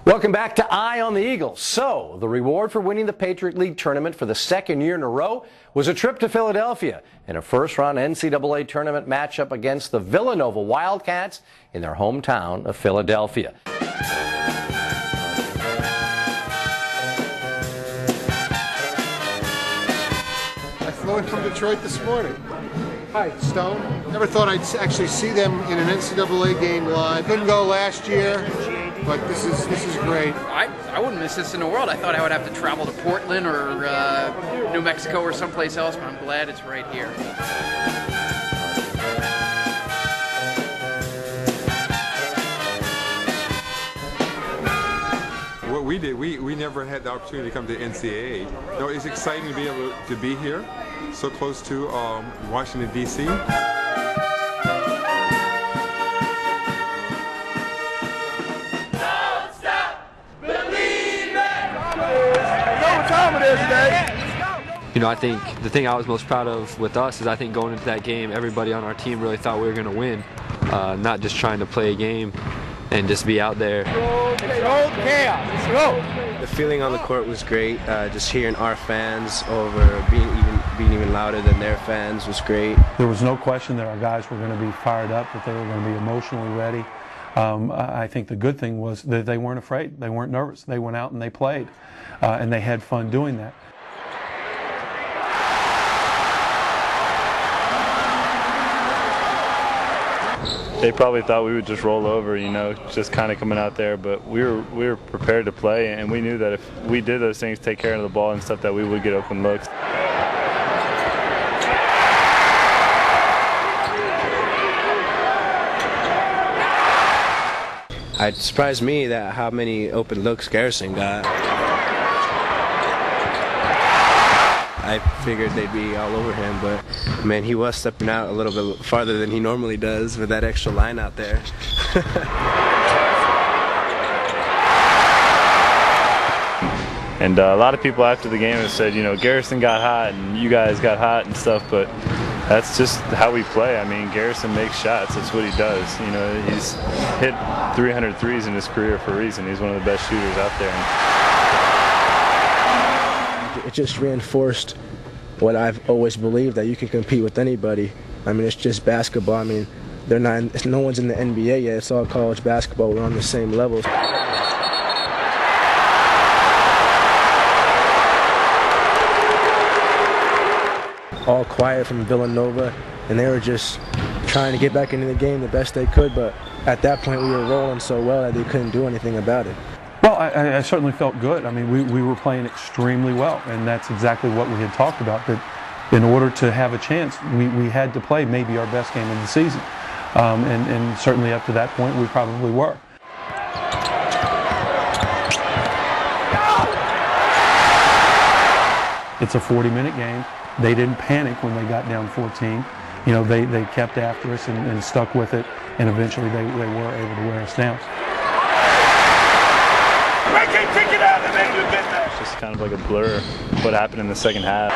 Welcome back to Eye on the Eagles. So, the reward for winning the Patriot League tournament for the second year in a row was a trip to Philadelphia in a first-round NCAA tournament matchup against the Villanova Wildcats in their hometown of Philadelphia. I flew in from Detroit this morning. Hi, Stone. Never thought I'd actually see them in an NCAA game live. Couldn't go last year, but this is great. I wouldn't miss this in the world. I thought I would have to travel to Portland or New Mexico or someplace else, but I'm glad it's right here. What we did, we never had the opportunity to come to NCAA. So it's exciting to be able to be here, so close to Washington, D.C. Don't stop believing. You know what time it is today. You know, I think the thing I was most proud of with us is I think going into that game, everybody on our team really thought we were going to win, not just trying to play a game and just be out there. Controlled chaos. Let's go. The feeling on the court was great. Just hearing our fans over being even louder than their fans was great. There was no question that our guys were going to be fired up, that they were going to be emotionally ready. I think the good thing was that they weren't afraid. They weren't nervous. They went out and they played, and they had fun doing that. They probably thought we would just roll over, you know, just kind of coming out there, but we were prepared to play, and we knew that if we did those things, take care of the ball and stuff, that we would get open looks. It surprised me that how many open looks Garrison got. I figured they'd be all over him, but man, he was stepping out a little bit farther than he normally does with that extra line out there. And a lot of people after the game have said, you know, Garrison got hot and you guys got hot and stuff, but that's just how we play. I mean, Garrison makes shots. That's what he does. You know, he's hit 300 threes in his career for a reason. He's one of the best shooters out there. It just reinforced what I've always believed, that you can compete with anybody. I mean, it's just basketball. I mean, no one's in the NBA yet. It's all college basketball. We're on the same levels. All quiet from Villanova, and they were just trying to get back into the game the best they could, but at that point we were rolling so well that they couldn't do anything about it. Well, I certainly felt good. I mean, we were playing extremely well, and that's exactly what we had talked about, that in order to have a chance, we had to play maybe our best game of the season. And certainly up to that point, we probably were. It's a 40-minute game. They didn't panic when they got down 14. You know, they kept after us and stuck with it, and eventually they were able to wear us down. It's just kind of like a blur what happened in the second half.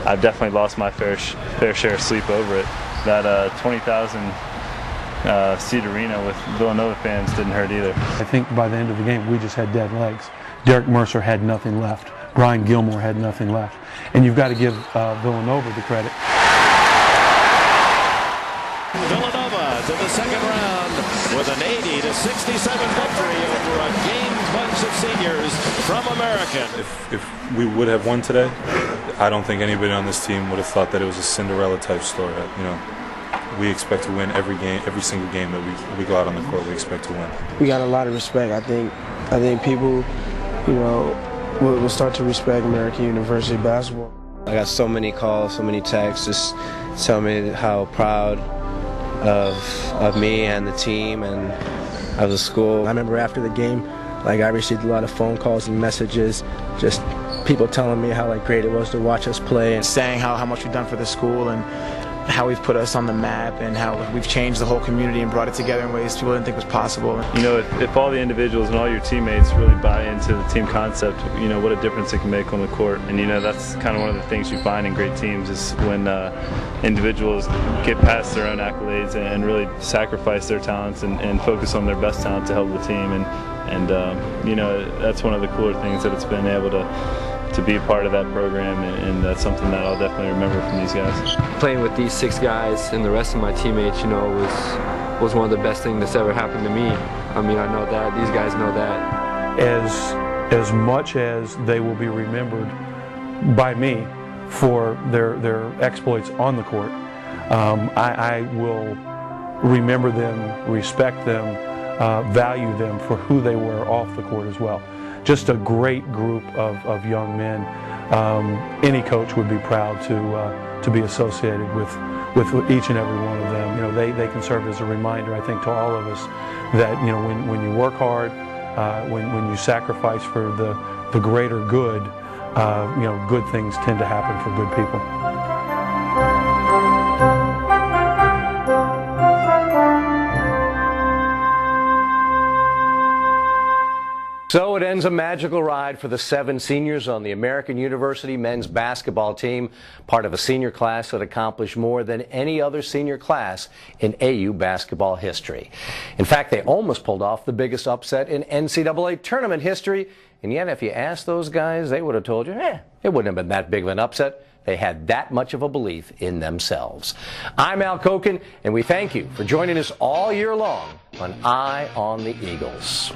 I've definitely lost my fair share of sleep over it. That 20,000 seat arena with Villanova fans didn't hurt either. I think by the end of the game, we just had dead legs. Derek Mercer had nothing left. Brian Gilmore had nothing left. And you've got to give Villanova the credit. Villanova to the second round with an 80-67 victory over a game bunch of seniors from American. If we would have won today, I don't think anybody on this team would have thought that it was a Cinderella type story. You know, we expect to win every game, every single game that we go out on the court. We expect to win. We got a lot of respect. I think people, you know, will start to respect American University basketball. I got so many calls, so many texts, just telling me how proud of me and the team and of the school. I remember after the game, like, I received a lot of phone calls and messages, just people telling me how great it was to watch us play and saying how much we've done for the school, and how we've put us on the map and how we've changed the whole community and brought it together in ways people didn't think was possible. You know, if all the individuals and all your teammates really buy into the team concept, you know, what a difference it can make on the court. And, you know, that's kind of one of the things you find in great teams is when individuals get past their own accolades and really sacrifice their talents and focus on their best talent to help the team. And you know, that's one of the cooler things that it's been able to be a part of that program, and that's something that I'll definitely remember from these guys. Playing with these 6 guys and the rest of my teammates, you know, was one of the best things that's ever happened to me. I mean, I know that. These guys know that. As much as they will be remembered by me for their exploits on the court, I will remember them, respect them, value them for who they were off the court as well. Just a great group of young men. Any coach would be proud to be associated with each and every one of them. You know, they can serve as a reminder, I think, to all of us that, you know, when you work hard, when you sacrifice for the greater good, you know, good things tend to happen for good people. So it ends a magical ride for the 7 seniors on the American University men's basketball team, part of a senior class that accomplished more than any other senior class in AU basketball history. In fact, they almost pulled off the biggest upset in NCAA tournament history, and yet if you asked those guys, they would have told you, it wouldn't have been that big of an upset. They had that much of a belief in themselves. I'm Al Koken, and we thank you for joining us all year long on Eye on the Eagles.